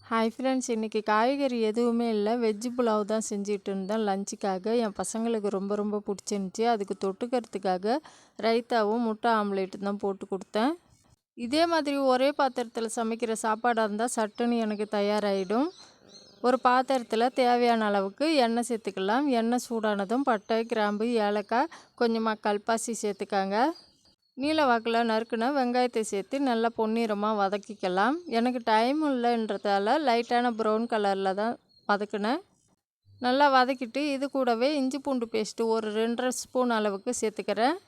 Hi friends, இன்றைக்கி காய்கறி எதுவுமே இல்லை, வெஜ்ஜு புலாவ் தான் செஞ்சுட்டு இருந்தேன் லஞ்சுக்காக. என் பசங்களுக்கு ரொம்ப ரொம்ப பிடிச்சிருந்துச்சி. அதுக்கு தொட்டுக்கிறதுக்காக ரைத்தாவும் முட்டை ஆம்லேட்டு தான் போட்டு கொடுத்தேன். இதே மாதிரி ஒரே பாத்திரத்தில் சமைக்கிற சாப்பாடாக இருந்தால் சட்டுன்னு எனக்கு தயாராகிடும். ஒரு பாத்திரத்தில் தேவையான அளவுக்கு எண்ணெய் சேர்த்துக்கலாம். எண்ணெய் சூடானதும் பட்டை, கிராம்பு, ஏலக்காய், கொஞ்சமாக கல்பாசி சேர்த்துக்காங்க. நீல வாக்கில் நறுக்குன வெங்காயத்தை சேர்த்து நல்லா பொன்னிறமாக வதக்கிக்கலாம். எனக்கு டைம் இல்லைன்றதால லைட்டான ப்ரௌன் கலரில் தான் வதக்கினேன். நல்லா வதக்கிட்டு இது கூடவே இஞ்சி பூண்டு பேஸ்ட்டு ஒரு 2.5 ஸ்பூன் அளவுக்கு சேர்த்துக்கிறேன்.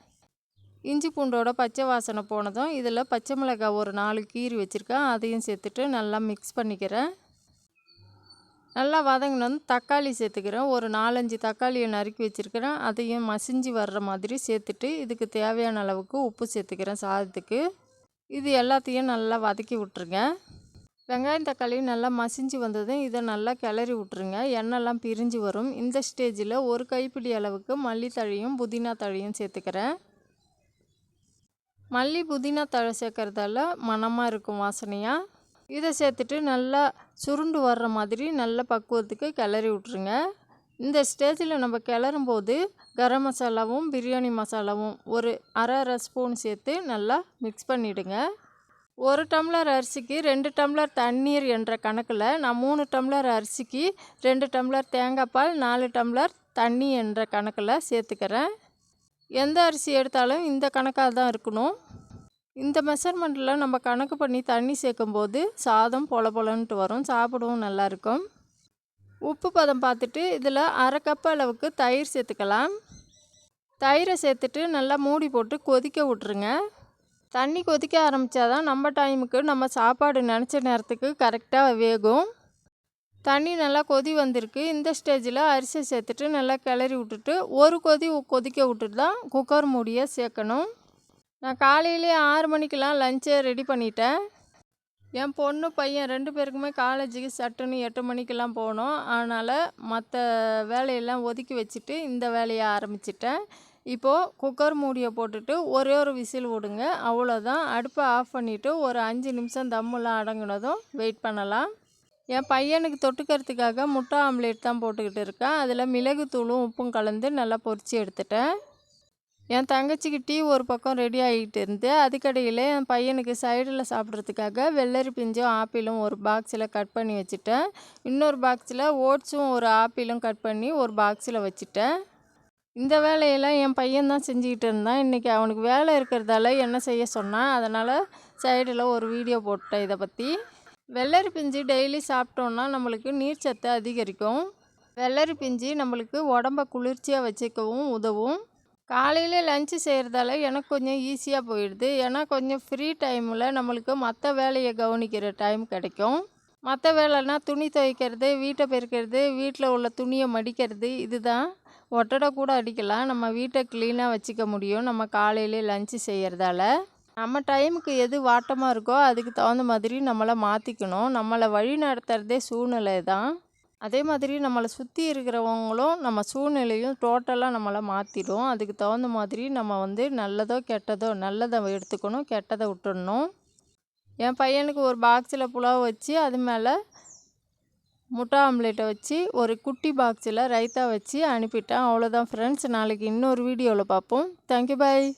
இஞ்சி பூண்டோட பச்சை வாசனை போனதும் இதில் பச்சை மிளகாய் ஒரு 4 கீறி வச்சுருக்கேன், அதையும் சேர்த்துட்டு நல்லா மிக்ஸ் பண்ணிக்கிறேன். நல்லா வதங்கினது தக்காளி சேர்த்துக்கிறேன். ஒரு 4-5 தக்காளியை நறுக்கி வச்சுருக்கிறேன், அதையும் மசிஞ்சு வர்ற மாதிரி சேர்த்துட்டு இதுக்கு தேவையான அளவுக்கு உப்பு சேர்த்துக்கிறேன் சாதத்துக்கு. இது எல்லாத்தையும் நல்லா வதக்கி விட்ருங்க. வெங்காயம் தக்காளி நல்லா மசிஞ்சு வந்ததும் இதை நல்லா கிளறி விட்ருங்க. எண்ணெய்லாம் பிரிஞ்சு வரும். இந்த ஸ்டேஜில் ஒரு கைப்பிடி அளவுக்கு மல்லித்தழையும் புதினா தழையும் சேர்த்துக்கிறேன். மல்லி புதினா தழை சேர்க்குறதால மணமாக இருக்கும் வாசனையாக. இதை சேர்த்துட்டு நல்லா சுருண்டு வர்ற மாதிரி நல்ல பக்குவத்துக்கு கிளறி விட்ருங்க. இந்த ஸ்டேஜில் நம்ம கிளறும் போது கரம் மசாலாவும் பிரியாணி மசாலாவும் ஒரு அரை ஸ்பூன் சேர்த்து நல்லா மிக்ஸ் பண்ணிவிடுங்க. 1 டம்ளர் அரிசிக்கு 2 டம்ளர் தண்ணீர் என்ற கணக்கில் நான் 3 டம்ளர் அரிசிக்கு 2 டம்ளர் தேங்காய் பால், 4 டம்ளர் தண்ணி என்ற கணக்கில் சேர்த்துக்கிறேன். எந்த அரிசி எடுத்தாலும் இந்த கணக்காக தான் இருக்கணும். இந்த மெஷர்மெண்ட்டில் நம்ம கணக்கு பண்ணி தண்ணி சேர்க்கும்போது சாதம் பொல பொலன்ட்டு வரும், சாப்பிடவும் நல்லாயிருக்கும். உப்பு பதம் பார்த்துட்டு இதில் அரை கப் அளவுக்கு தயிர் சேர்த்துக்கலாம். தயிரை சேர்த்துட்டு நல்லா மூடி போட்டு கொதிக்க விட்ருங்க. தண்ணி கொதிக்க ஆரம்பித்தாதான் நம்ம டைமுக்கு நம்ம சாப்பாடு நினச்ச நேரத்துக்கு கரெக்டாக வேகும். தண்ணி நல்லா கொதி வந்திருக்கு. இந்த ஸ்டேஜில் அரிசியை சேர்த்துட்டு நல்லா கிளறி விட்டுட்டு ஒரு கொதிக்க விட்டுட்டு தான் குக்கர் மூடியை சேர்க்கணும். நான் காலையிலே 6 மணிக்கெலாம் லஞ்சை ரெடி பண்ணிட்டேன். என் பொண்ணு பையன் 2 பேருக்குமே காலேஜுக்கு சட்டுன்னு 8 மணிக்கெலாம் போகணும். அதனால் மற்ற வேலையெல்லாம் ஒதுக்கி வச்சுட்டு இந்த வேலையை ஆரம்பிச்சிட்டேன். இப்போது குக்கர் மூடியை போட்டுட்டு ஒரே ஒரு விசில் விடுங்க, அவ்வளோதான். அடுப்பை ஆஃப் பண்ணிவிட்டு ஒரு 5 நிமிஷம் தம்மெல்லாம் அடங்கினதும் வெயிட் பண்ணலாம். என் பையனுக்கு தொட்டுக்கிறதுக்காக முட்டை ஆம்லேட் தான் போட்டுக்கிட்டு இருக்கேன். அதில் மிளகுத்தூளும் உப்பும் கலந்து நல்லா பொரித்து எடுத்துட்டேன். என் தங்கச்சிக்கு டீ ஒரு பக்கம் ரெடி ஆகிட்டு இருந்து அதுக்கடையில் என் பையனுக்கு சைடில் சாப்பிட்றதுக்காக வெள்ளரி பிஞ்சும் ஆப்பிளும் ஒரு பாக்ஸில் கட் பண்ணி வச்சுட்டேன். இன்னொரு பாக்ஸில் ஓட்ஸும் ஒரு ஆப்பிளும் கட் பண்ணி ஒரு பாக்ஸில் வச்சுட்டேன். இந்த வேலையெல்லாம் என் பையன் தான் செஞ்சுக்கிட்டு இருந்தான். இன்றைக்கி அவனுக்கு வேலை இருக்கிறதால என்ன செய்ய சொன்னான், அதனால் சைடில் ஒரு வீடியோ போட்டேன் இதை பற்றி. வெள்ளரி பிஞ்சு டெய்லி சாப்பிட்டோன்னா நம்மளுக்கு நீர்ச்சத்து அதிகரிக்கும். வெள்ளரி பிஞ்சு நம்மளுக்கு உடம்பை குளிர்ச்சியாக வச்சுக்கவும் உதவும். காலையில் லஞ்சு செய்கிறதால எனக்கு கொஞ்சம் ஈஸியாக போயிடுது. ஏன்னா கொஞ்சம் ஃப்ரீ டைமில் நம்மளுக்கு மற்ற வேலையை கவனிக்கிற டைம் கிடைக்கும். மற்ற வேலைன்னா துணி துவைக்கிறது, வீட்டை பெருக்கிறது, வீட்டில் உள்ள துணியை மடிக்கிறது, இதுதான். ஒட்டடை கூட அடிக்கலாம். நம்ம வீட்டை க்ளீனாக வச்சுக்க முடியும் நம்ம காலையிலே லஞ்சு செய்கிறதால. நம்ம டைமுக்கு எது வாட்டமாக இருக்கோ அதுக்கு தகுந்த மாதிரி நம்மளை மாற்றிக்கணும். நம்மளை வழி நடத்துகிறதே சூழ்நிலை தான். அதே மாதிரி நம்மளை சுற்றி இருக்கிறவங்களும் நம்ம சூழ்நிலையும் டோட்டலாக நம்மளை மாற்றிடும். அதுக்கு தகுந்த மாதிரி நம்ம நல்லதோ கெட்டதோ நல்லதை எடுத்துக்கணும், கெட்டதை விட்டுடணும். என் பையனுக்கு ஒரு பாக்ஸில் புலாவ் வச்சு அது மேலே முட்டை ஆம்லேட்டை வச்சு ஒரு குட்டி பாக்ஸில் ரைத்தா வச்சு அனுப்பிட்டேன். அவ்வளோதான் ஃப்ரெண்ட்ஸ். நாளைக்கு இன்னொரு வீடியோவில் பார்ப்போம். தேங்க்யூ, பாய்.